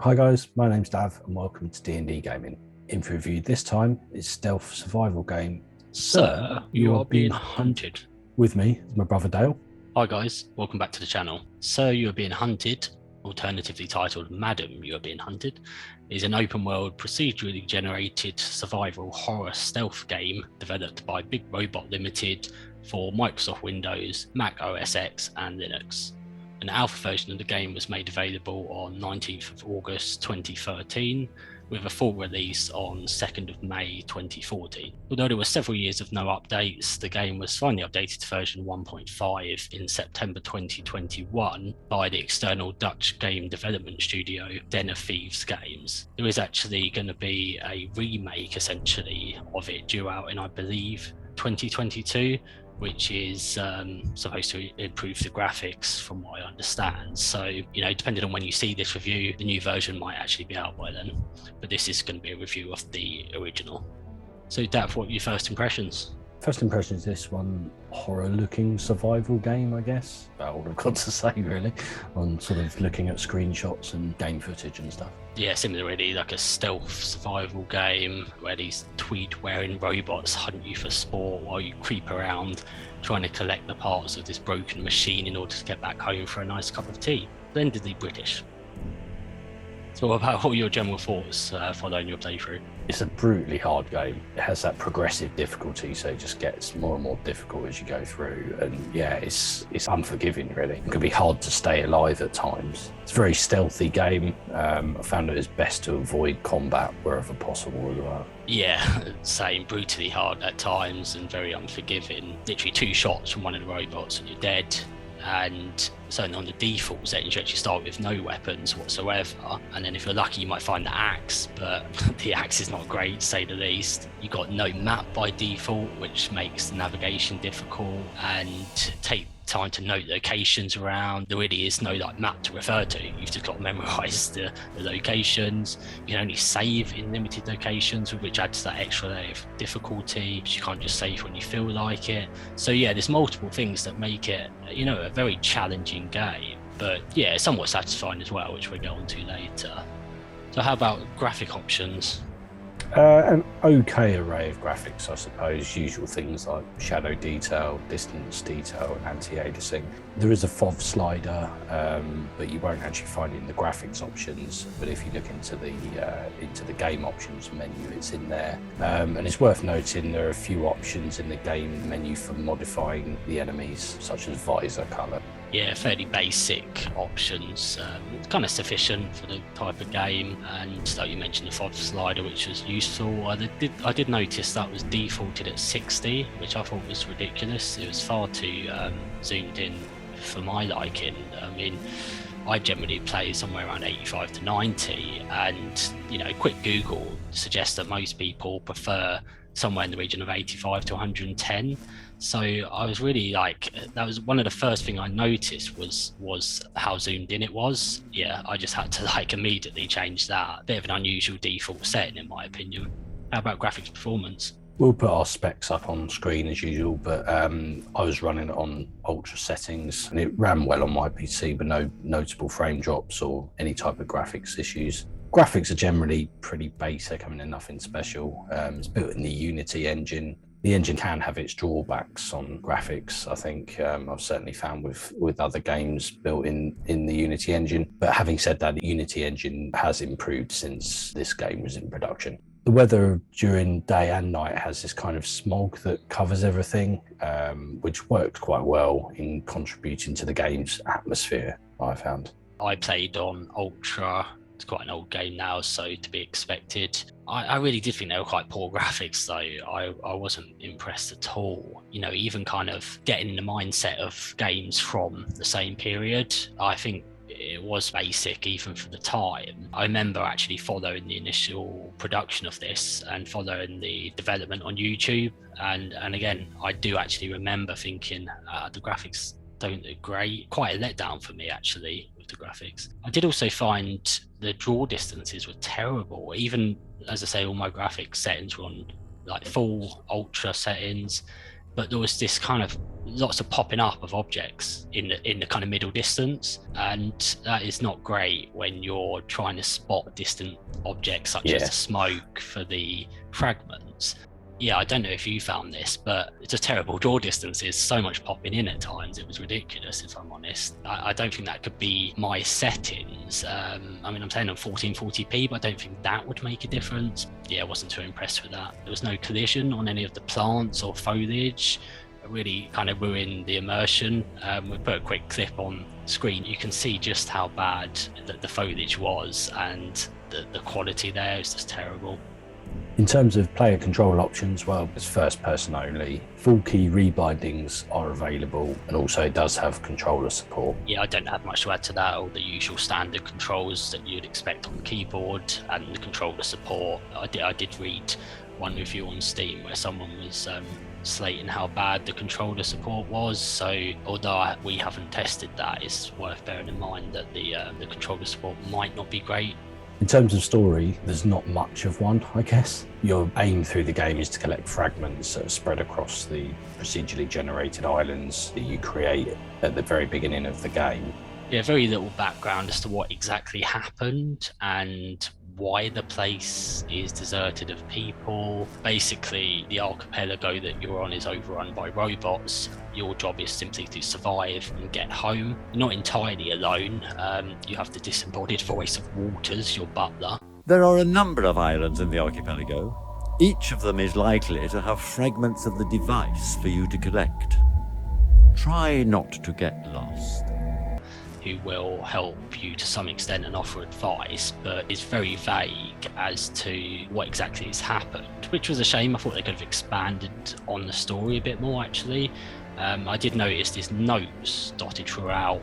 Hi guys, my name's Dav and welcome to D&DGaming. In for review this time is stealth survival game Sir, you are being hunted. With me is my brother Dale. Hi guys, welcome back to the channel. Sir, You Are Being Hunted, alternatively titled Madam, You Are Being Hunted, is an open world procedurally generated survival horror stealth game developed by Big Robot Limited for Microsoft Windows, Mac OS X and Linux. An alpha version of the game was made available on 19th of August 2013, with a full release on 2nd of May 2014. Although there were several years of no updates, the game was finally updated to version 1.5 in September 2021 by the external Dutch game development studio Den of Thieves Games. There is actually going to be a remake essentially of it due out in, I believe, 2022, which is supposed to improve the graphics from what I understand. So, depending on when you see this review, the new version might actually be out by then. But this is going to be a review of the original. So, Dav, what are your first impressions? First impressions, this one horror-looking survival game, I guess. About all I've got to say, really, on sort of looking at screenshots and game footage and stuff. Yeah, similarly, like a stealth survival game where these tweed-wearing robots hunt you for sport while you creep around trying to collect the parts of this broken machine in order to get back home for a nice cup of tea. Splendidly British. So what about all your general thoughts following your playthrough? It's a brutally hard game. It has that progressive difficulty, so it just gets more and more difficult as you go through. And yeah, it's unforgiving, really. It can be hard to stay alive at times. It's a very stealthy game. I found it is best to avoid combat wherever possible as well. Yeah, same. Brutally hard at times and very unforgiving. Literally 2 shots from one of the robots and you're dead. And certainly on the default settings, you actually start with no weapons whatsoever, and then if you're lucky you might find the axe, but the axe is not great to say the least. You got no map by default, which makes the navigation difficult, and take time to note locations around. There really is no map to refer to. You've just got to memorize the locations. You can only save in limited locations, which adds that extra layer of difficulty. You can't just save when you feel like it. So yeah, there's multiple things that make it, a very challenging game, but yeah, somewhat satisfying as well, which we'll get onto later. So how about graphic options? An okay array of graphics, I suppose. Usual things like shadow detail, distance detail, and anti-aliasing. There is a FOV slider, but you won't actually find it in the graphics options. But if you look into the game options menu, it's in there. And it's worth noting there are a few options in the game menu for modifying the enemies, such as visor color. Yeah, fairly basic options, kind of sufficient for the type of game. And like you mentioned, the FOV slider, which was useful. I did notice that was defaulted at 60, which I thought was ridiculous. It was far too zoomed in for my liking. I mean, I generally play somewhere around 85 to 90, and quick Google suggests that most people prefer somewhere in the region of 85 to 110. So I was really that was one of the first thing I noticed was how zoomed in it was. Yeah, I just had to immediately change that. Bit of an unusual default setting in my opinion. How about graphics performance? We'll put our specs up on screen as usual, but I was running it on ultra settings and it ran well on my PC, but no notable frame drops or any type of graphics issues. Graphics are generally pretty basic. I mean, they're nothing special. It's built in the Unity engine. The engine can have its drawbacks on graphics, I think. I've certainly found with other games built in the Unity engine. But having said that, the Unity engine has improved since this game was in production. The weather during day and night has this kind of smog that covers everything, which worked quite well in contributing to the game's atmosphere, I found. I played on Ultra. It's quite an old game now, so to be expected. I really did think they were quite poor graphics, though. I wasn't impressed at all. Even kind of getting in the mindset of games from the same period, I think it was basic even for the time. I remember actually following the initial production of this and following the development on YouTube. And again, I do actually remember thinking the graphics don't look great. Quite a letdown for me, actually, with the graphics. I did also find the draw distances were terrible. Even, as I say, all my graphics settings were on full ultra settings. but there was this kind of lots of popping up of objects in the kind of middle distance, and that is not great when you're trying to spot distant objects such as the smoke for the fragments. Yeah, I don't know if you found this, but it's a terrible draw distances, so much popping in at times. It was ridiculous, if I'm honest. I don't think that could be my settings. I mean, I'm saying on 1440p, but I don't think that would make a difference. Yeah, I wasn't too impressed with that. There was no collision on any of the plants or foliage. It really kind of ruined the immersion. We put a quick clip on screen. You can see just how bad the foliage was, and the quality there is just terrible. In terms of player control options, well, it's first person only. Full key rebindings are available, and also it does have controller support. Yeah, I don't have much to add to that. All the usual standard controls that you'd expect on the keyboard and the controller support. I did read one review on Steam where someone was slating how bad the controller support was. So although we haven't tested that, it's worth bearing in mind that the controller support might not be great. In terms of story, there's not much of one, I guess. Your aim through the game is to collect fragments that are spread across the procedurally generated islands that you create at the very beginning of the game. Yeah, very little background as to what exactly happened and why the place is deserted of people. Basically, the archipelago that you're on is overrun by robots. Your job is simply to survive and get home. You're not entirely alone. You have the disembodied voice of Walters, your butler. There are a number of islands in the archipelago. Each of them is likely to have fragments of the device for you to collect. Try not to get lost. Who will help you to some extent and offer advice, but it's very vague as to what exactly has happened, which was a shame. I thought they could have expanded on the story a bit more, actually. I did notice there's notes dotted throughout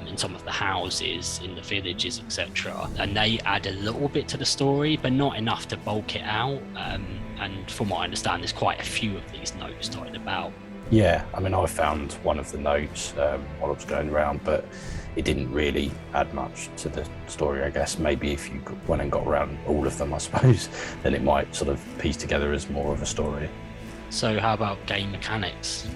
in some of the houses, in the villages, etc. And they add a little bit to the story, but not enough to bulk it out. And from what I understand, there's quite a few of these notes dotted about. Yeah, I mean, I found one of the notes while I was going around, but it didn't really add much to the story, I guess. Maybe if you went and got around all of them, I suppose, then it might sort of piece together as more of a story. So how about game mechanics?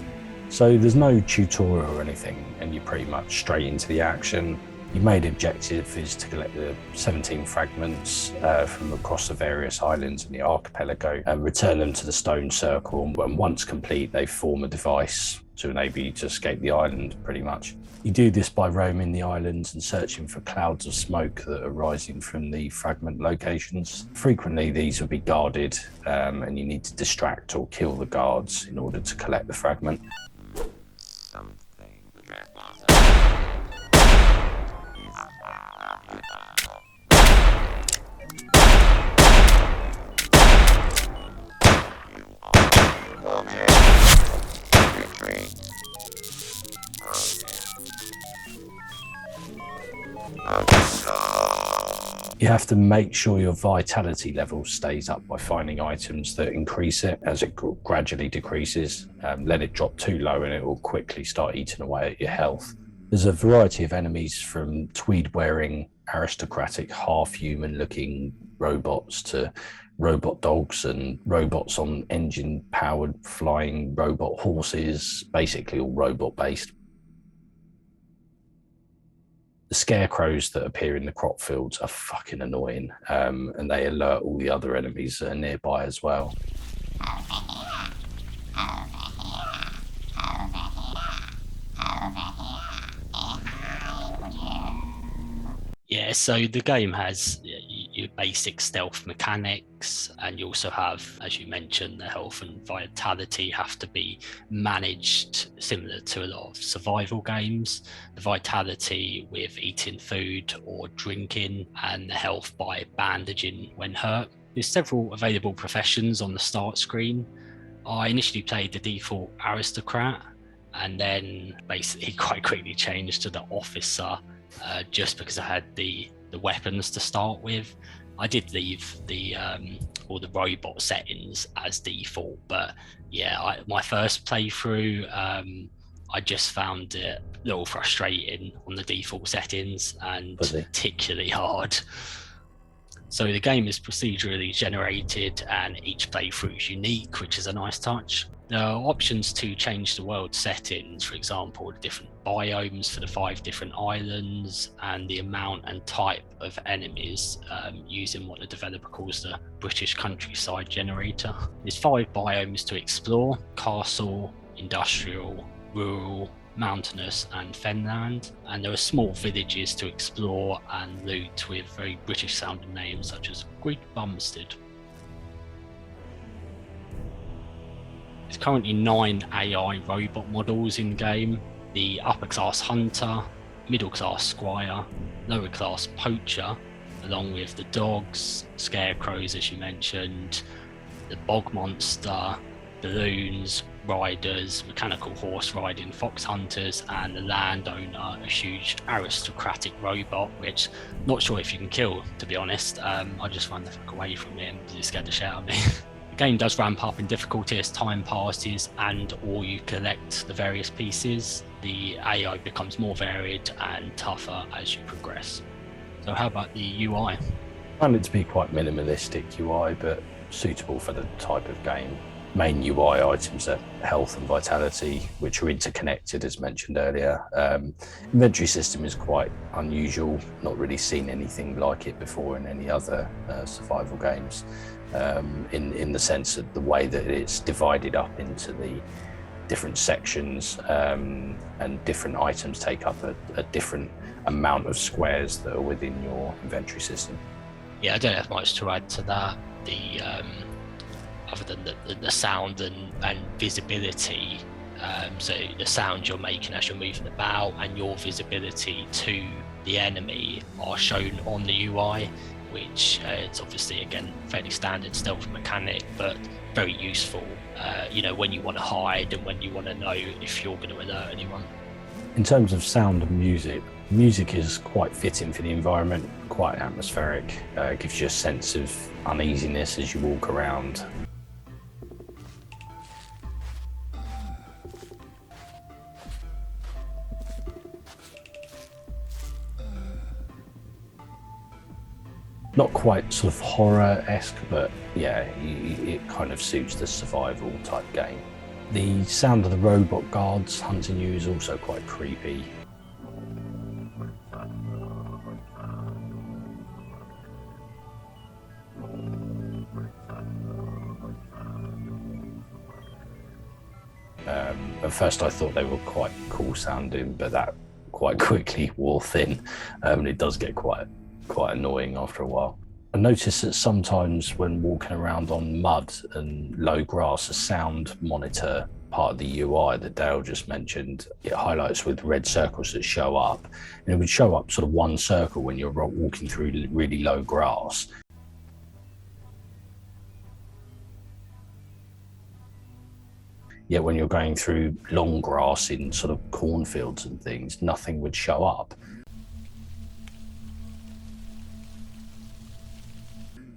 So there's no tutorial or anything, and you're pretty much straight into the action. Your main objective is to collect the 17 fragments from across the various islands in the archipelago and return them to the stone circle. And once complete, they form a device to enable you to escape the island, pretty much. You do this by roaming the islands and searching for clouds of smoke that are rising from the fragment locations. Frequently, these will be guarded, and you need to distract or kill the guards in order to collect the fragment. You have to make sure your vitality level stays up by finding items that increase it as it gradually decreases. Let it drop too low and it will quickly start eating away at your health. There's a variety of enemies, from tweed-wearing, aristocratic, half-human-looking robots to robot dogs and robots on engine-powered flying robot horses, basically all robot-based. The scarecrows that appear in the crop fields are fucking annoying, and they alert all the other enemies that are nearby as well. Yeah, so the game has your basic stealth mechanics, and you also have, as you mentioned, the health and vitality have to be managed similar to a lot of survival games. The vitality with eating food or drinking, and the health by bandaging when hurt. There's several available professions on the start screen. I initially played the default aristocrat, and then basically quite quickly changed to the officer, just because I had the weapons to start with. I did leave the all the robot settings as default, but yeah, my first playthrough, I just found it a little frustrating on the default settings and particularly hard. So the game is procedurally generated and each playthrough is unique, which is a nice touch. There are options to change the world settings, for example, the different biomes for the 5 different islands and the amount and type of enemies using what the developer calls the British countryside generator. There's 5 biomes to explore: castle, industrial, rural, mountainous and fenland, and there are small villages to explore and loot with very British sounding names such as Great Bumstead. There's currently 9 AI robot models in game: the upper class hunter, middle class squire, lower class poacher, along with the dogs, scarecrows as you mentioned, the bog monster, balloons, riders, mechanical horse riding fox hunters, and the landowner, a huge aristocratic robot, which not sure if you can kill, to be honest. I just run the fuck away from him because he scared the shit out of me. The game does ramp up in difficulty as time passes and or you collect the various pieces. The AI becomes more varied and tougher as you progress. So how about the UI? I found it to be quite minimalistic UI, but suitable for the type of game. Main UI items are health and vitality, which are interconnected as mentioned earlier. Inventory system is quite unusual, not really seen anything like it before in any other survival games, in the sense of the way that it's divided up into the different sections, and different items take up a different amount of squares that are within your inventory system. Yeah, I don't have much to add to that. Other than the sound and visibility, so the sound you're making as you're moving about and your visibility to the enemy are shown on the UI, which it's obviously again fairly standard stealth mechanic, but very useful when you want to hide and when you want to know if you're going to alert anyone. In terms of sound and music is quite fitting for the environment, quite atmospheric, gives you a sense of uneasiness as you walk around. Not quite sort of horror-esque, but yeah, it kind of suits the survival type game. The sound of the robot guards hunting you is also quite creepy. At first I thought they were quite cool sounding, but that quite quickly wore thin, and it does get quite annoying after a while. I noticed that sometimes when walking around on mud and low grass, a sound monitor part of the UI that Dale just mentioned, it highlights with red circles that show up, and it would show up sort of one circle when you're walking through really low grass. Yet when you're going through long grass in sort of cornfields and things, nothing would show up.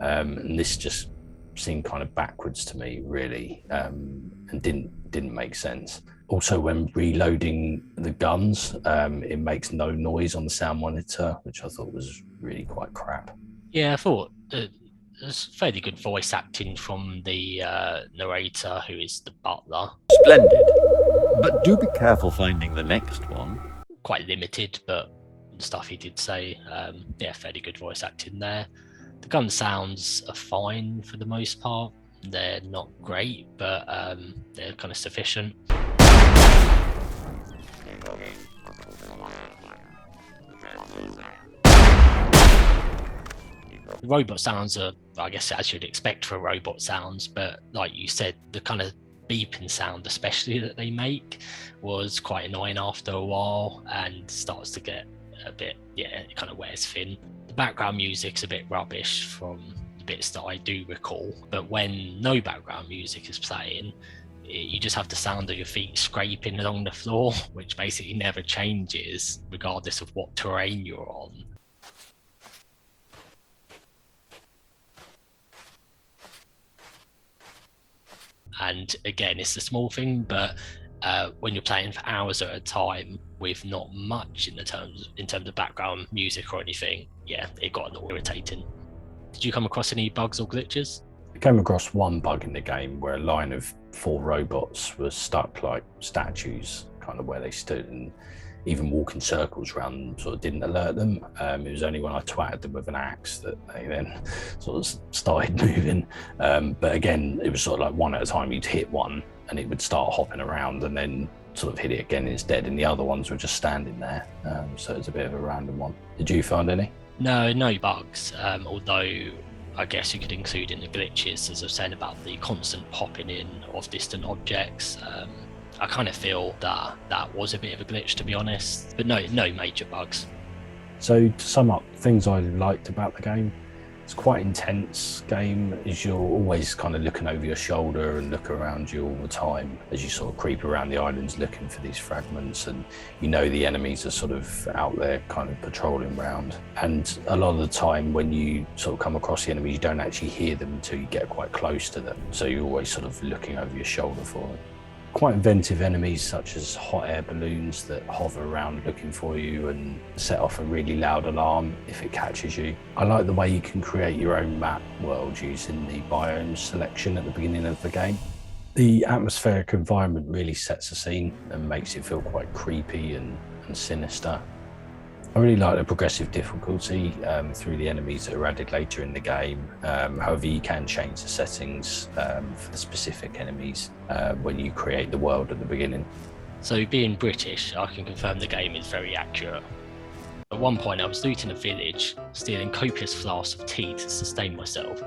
And this just seemed kind of backwards to me, really, and didn't make sense. Also, when reloading the guns, it makes no noise on the sound monitor, which I thought was really quite crap. Yeah, I thought there's fairly good voice acting from the narrator, who is the butler. Splendid. But do be careful finding the next one. Quite limited, but the stuff he did say, fairly good voice acting there. The gun sounds are fine for the most part. They're not great, but they're kind of sufficient. The robot sounds are, I guess, as you'd expect for robot sounds, but like you said, the kind of beeping sound especially that they make was quite annoying after a while and starts to get a bit, it kind of wears thin. The background music's a bit rubbish from the bits that I do recall, but when no background music is playing, you just have the sound of your feet scraping along the floor, which basically never changes regardless of what terrain you're on. And again, it's a small thing, but when you're playing for hours at a time with not much in terms of background music or anything, it got a little irritating. Did you come across any bugs or glitches? I came across one bug in the game where a line of 4 robots was stuck like statues, kind of where they stood, and even walking circles around them sort of didn't alert them. It was only when I twatted them with an axe that they then sort of started moving. But again, it was sort of like one at a time. You'd hit one and it would start hopping around, and then sort of hit it again and it's dead, and the other ones were just standing there. So it's a bit of a random one. Did you find any? No bugs, although I guess you could include in the glitches, as I was saying about the constant popping in of distant objects. I kind of feel that was a bit of a glitch, to be honest, but no major bugs. So to sum up, things I liked about the game, it's quite an intense game, as you're always kind of looking over your shoulder and look around you all the time as you sort of creep around the islands looking for these fragments, and you know the enemies are sort of out there kind of patrolling around. And a lot of the time when you sort of come across the enemies, you don't actually hear them until you get quite close to them, so you're always sort of looking over your shoulder for them. Quite inventive enemies such as hot air balloons that hover around looking for you and set off a really loud alarm if it catches you. I like the way you can create your own map world using the biomes selection at the beginning of the game. The atmospheric environment really sets the scene and makes it feel quite creepy and sinister. I really like the progressive difficulty through the enemies that are added later in the game. However, you can change the settings for the specific enemies when you create the world at the beginning. So being British, I can confirm the game is very accurate. At one point I was looting a village, stealing copious flasks of tea to sustain myself,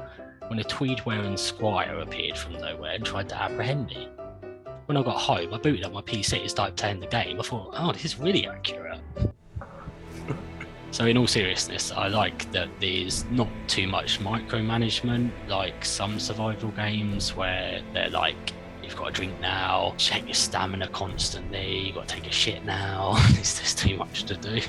when a tweed-wearing squire appeared from nowhere and tried to apprehend me. When I got home, I booted up my PC and started playing the game. I thought, oh, this is really accurate. So in all seriousness, I like that there's not too much micromanagement like some survival games where they're like, you've got to drink now, check your stamina constantly, you've got to take a shit now, there's just too much to do.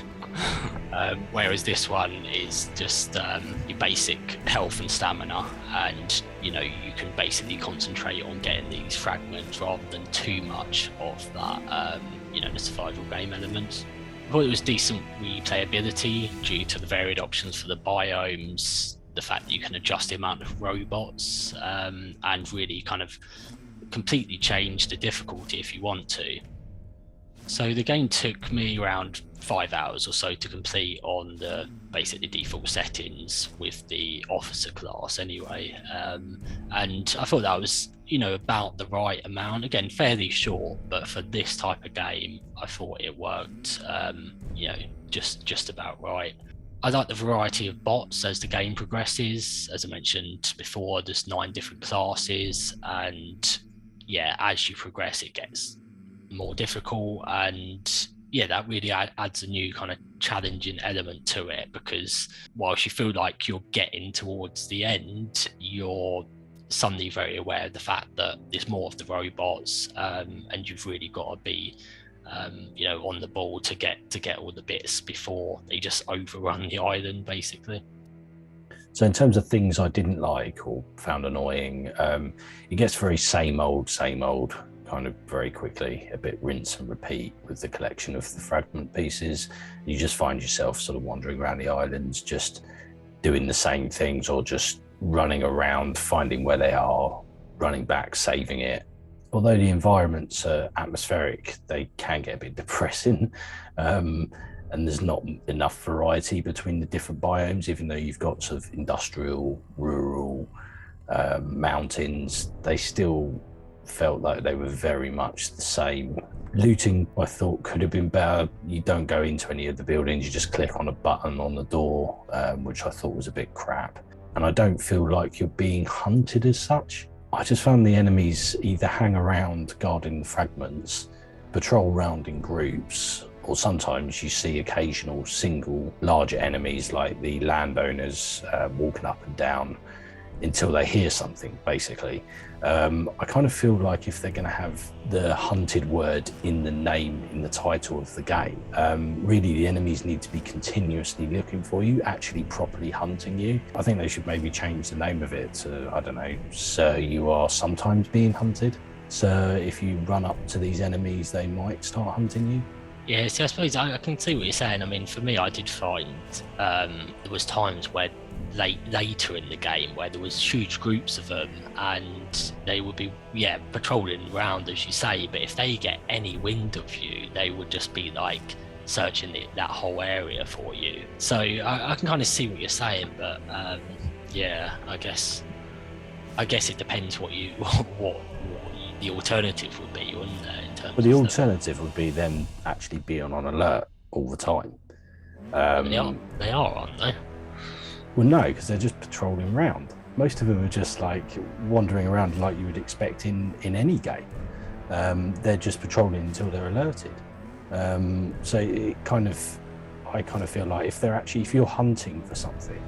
Whereas this one is just your basic health and stamina, and you can basically concentrate on getting these fragments rather than too much of that, the survival game elements. I thought it was decent replayability due to the varied options for the biomes, the fact that you can adjust the amount of robots, and really kind of completely change the difficulty if you want to. So the game took me around 5 hours or so to complete on the basically default settings with the officer class anyway. And I thought that was, about the right amount. Again, fairly short, but for this type of game, I thought it worked, just about right. I like the variety of bots as the game progresses. As I mentioned before, there's 9 different classes, and as you progress, it gets more difficult, and that really adds a new kind of challenging element to it, because whilst you feel like you're getting towards the end, you're suddenly very aware of the fact that there's more of the robots, and you've really got to be on the ball to get all the bits before they just overrun the island basically. So in terms of things I didn't like or found annoying, it gets very same old kind of very quickly, a bit rinse and repeat with the collection of the fragment pieces. You just find yourself sort of wandering around the islands, just doing the same things, or just running around, finding where they are, running back, saving it. Although the environments are atmospheric, they can get a bit depressing, and there's not enough variety between the different biomes. Even though you've got sort of industrial, rural, mountains, they still felt like they were very much the same. Looting, I thought, could have been better. You don't go into any of the buildings, you just click on a button on the door, which I thought was a bit crap. And I don't feel like you're being hunted as such. I just found the enemies either hang around guarding the fragments, patrol around in groups, or sometimes you see occasional single larger enemies like the landowners walking up and down until they hear something, basically. I kind of feel like if they're going to have the hunted word in the name, in the title of the game, really the enemies need to be continuously looking for you, actually properly hunting you. I think they should maybe change the name of it to, I don't know, Sir, you are sometimes being hunted. So if you run up to these enemies, they might start hunting you. Yeah, see, I suppose I can see what you're saying. I mean, for me, I did find there was times where later in the game, where there was huge groups of them and they would be patrolling around, as you say, but if they get any wind of you, they would just be like searching that whole area for you. So I can kind of see what you're saying, but I guess it depends what the alternative would be, wouldn't it, in terms well, the alternative would be them actually being on alert all the time. They are, aren't they? Well, no, because they're just patrolling around. Most of them are just like wandering around like you would expect in any game. They're just patrolling until they're alerted. So I kind of feel like if you're hunting for something,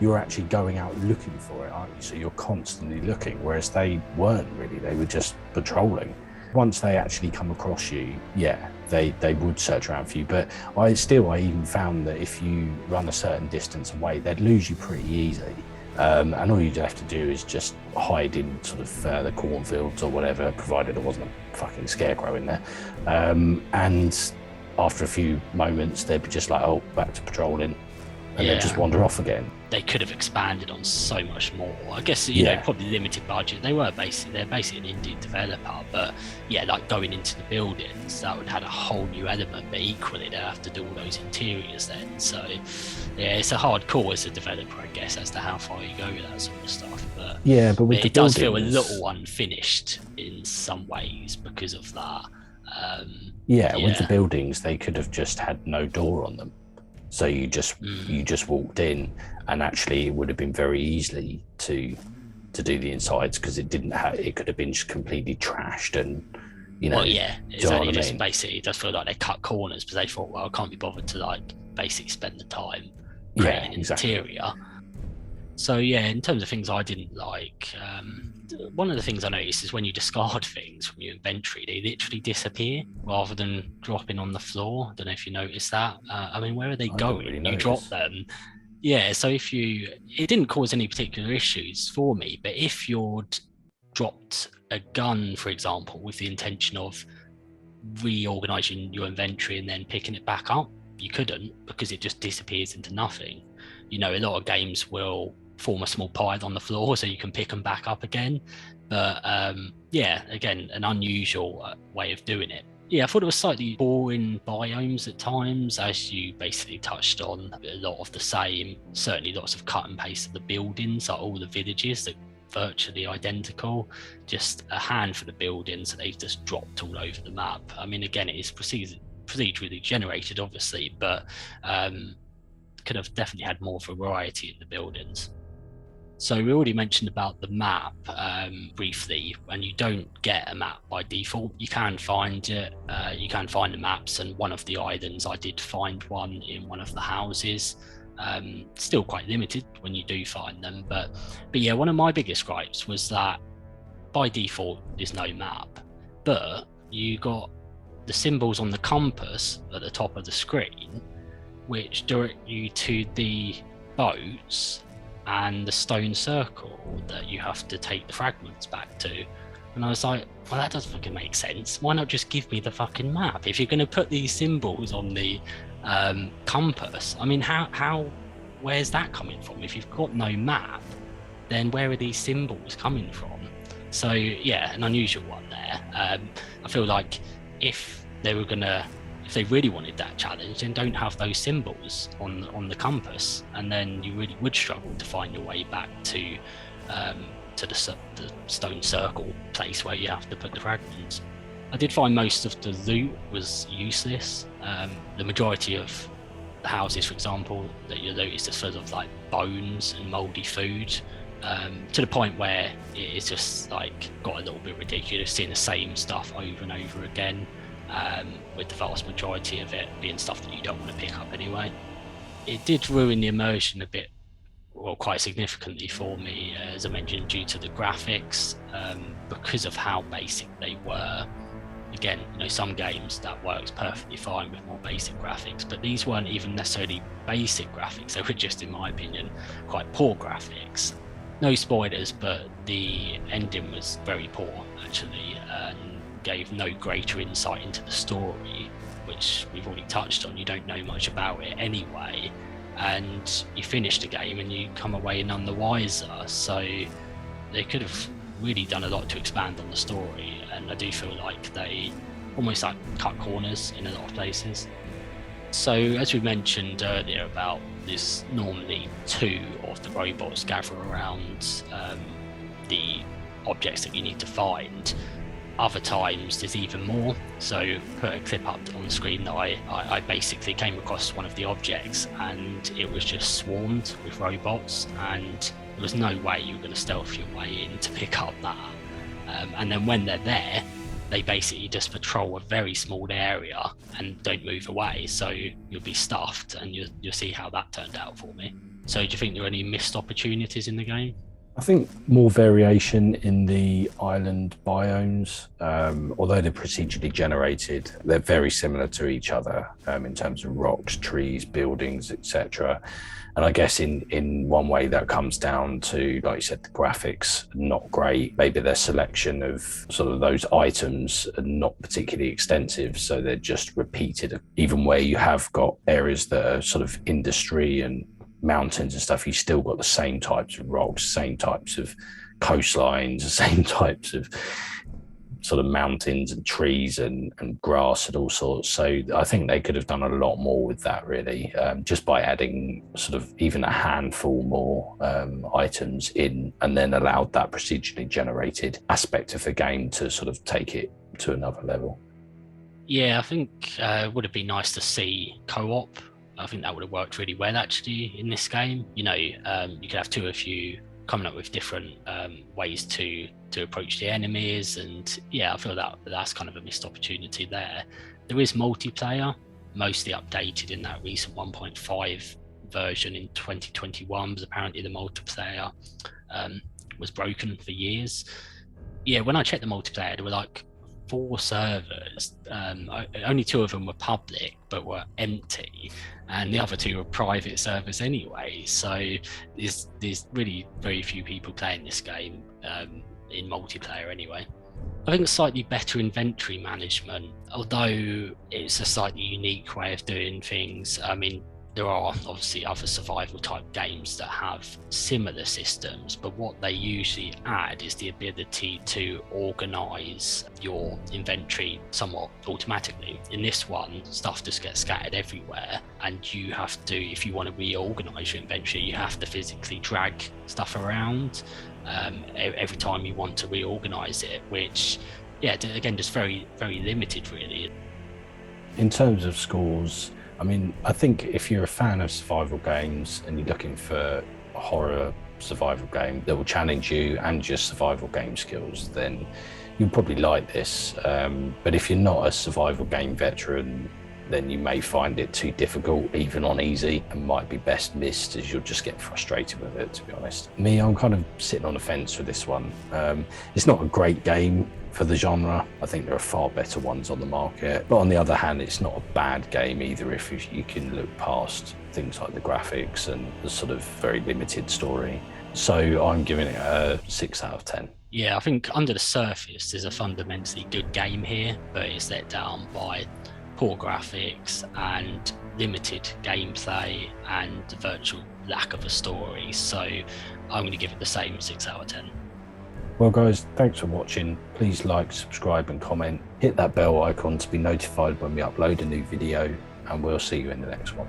you're actually going out looking for it, aren't you? So you're constantly looking, whereas they weren't really, they were just patrolling. Once they actually come across you, they would search around for you. But I even found that if you run a certain distance away, they'd lose you pretty easily. And all you'd have to do is just hide in sort of the cornfields or whatever, provided there wasn't a fucking scarecrow in there. And after a few moments, they'd be just like, oh, back to patrolling. And then just wander off again. They could have expanded on so much more. I guess, you know, probably limited budget. They're basically an indie developer, but like going into the buildings, that would have a whole new element, but equally they'd have to do all those interiors then. So it's a hard call as a developer, I guess, as to how far you go with that sort of stuff. But with it does feel a little unfinished in some ways because of that. With the buildings, they could have just had no door on them. So you just walked in, and actually it would have been very easily to do the insides, because it could have been just completely trashed, and it's only just basically, it does feel like they cut corners because they thought, well, I can't be bothered to like basically spend the time creating an interior. So in terms of things I didn't like, one of the things I noticed is when you discard things from your inventory, they literally disappear rather than dropping on the floor. I don't know if you noticed that. I mean, where are they going? Really you drop them. So it didn't cause any particular issues for me, but if you'd dropped a gun, for example, with the intention of reorganizing your inventory and then picking it back up, you couldn't, because it just disappears into nothing. A lot of games will form a small pile on the floor so you can pick them back up again, but again, an unusual way of doing it. I thought it was slightly boring biomes at times, as you basically touched on. A lot of the same, certainly lots of cut and paste of the buildings, like all the villages that virtually identical, just a handful of buildings that they've just dropped all over the map. I mean, again, it is procedurally generated, obviously, but could have definitely had more variety in the buildings. So we already mentioned about the map briefly, and you don't get a map by default. You can find it, you can find the maps, and one of the islands, I did find one in one of the houses. Still quite limited when you do find them, but one of my biggest gripes was that by default there's no map, but you got the symbols on the compass at the top of the screen, which direct you to the boats and the stone circle that you have to take the fragments back to. And I was like, well, that doesn't fucking make sense. Why not just give me the fucking map? If you're going to put these symbols on the compass, I mean, where's that coming from? If you've got no map, then where are these symbols coming from? So an unusual one there. I feel like if they really wanted that challenge, then don't have those symbols on the compass, and then you really would struggle to find your way back to the stone circle place where you have to put the fragments. I did find most of the loot was useless. The majority of the houses, for example, that you loot is just full of like bones and mouldy food, to the point where it's just like got a little bit ridiculous, seeing the same stuff over and over again. With the vast majority of it being stuff that you don't want to pick up anyway. It did ruin the immersion a bit, well, quite significantly for me, as I mentioned, due to the graphics, because of how basic they were. Again, some games that works perfectly fine with more basic graphics, but these weren't even necessarily basic graphics. They were just, in my opinion, quite poor graphics. No spoilers, but the ending was very poor, actually, and gave no greater insight into the story, which we've already touched on. You don't know much about it anyway, and you finish the game and you come away none the wiser. So they could have really done a lot to expand on the story, and I do feel like they almost like cut corners in a lot of places. So as we mentioned earlier about this, normally 2 of the robots gather around the objects that you need to find. Other times there's even more. So put a clip up on the screen that I basically came across one of the objects and it was just swarmed with robots, and there was no way you were going to stealth your way in to pick up that. And then when they're there, they basically just patrol a very small area and don't move away. So you'll be stuffed, and you'll see how that turned out for me. So do you think there are any missed opportunities in the game? I think more variation in the island biomes, although they're procedurally generated, they're very similar to each other in terms of rocks, trees, buildings, etc. And I guess in one way that comes down to, like you said, the graphics not great. Maybe their selection of sort of those items are not particularly extensive, so they're just repeated. Even where you have got areas that are sort of industry and mountains and stuff, you still got the same types of rocks, same types of coastlines, the same types of sort of mountains and trees and grass and all sorts. So I think they could have done a lot more with that, really, just by adding sort of even a handful more items in, and then allowed that procedurally generated aspect of the game to sort of take it to another level. Yeah, I think it would have been nice to see co-op. I think that would have worked really well actually in this game. You know, you could have 2 of you coming up with different ways to approach the enemies, and yeah, I feel that that's kind of a missed opportunity there. There is multiplayer, mostly updated in that recent 1.5 version in 2021, but apparently the multiplayer was broken for years. Yeah, when I checked the multiplayer, there were like 4 servers. Only 2 of them were public but were empty, and the other 2 were private servers anyway. So there's really very few people playing this game in multiplayer anyway. I think slightly better inventory management, although it's a slightly unique way of doing things. I mean, there are obviously other survival type games that have similar systems, but what they usually add is the ability to organize your inventory somewhat automatically. In this one, stuff just gets scattered everywhere, and you have to, if you want to reorganize your inventory, you have to physically drag stuff around every time you want to reorganize it, which, yeah, again, just very, very limited really. In terms of scores, I mean, I think if you're a fan of survival games and you're looking for a horror survival game that will challenge you and your survival game skills, then you'll probably like this. But if you're not a survival game veteran, then you may find it too difficult, even on easy, and might be best missed, as you'll just get frustrated with it, to be honest. Me, I'm kind of sitting on the fence with this one. It's not a great game for the genre. I think there are far better ones on the market, but on the other hand, it's not a bad game either if you can look past things like the graphics and the sort of very limited story. So I'm giving it a 6 out of 10. Yeah, I think under the surface there's a fundamentally good game here, but it's let down by poor graphics and limited gameplay and the virtual lack of a story. So I'm going to give it the same 6 out of 10. Well guys, thanks for watching. Please like, subscribe and comment. Hit that bell icon to be notified when we upload a new video, and we'll see you in the next one.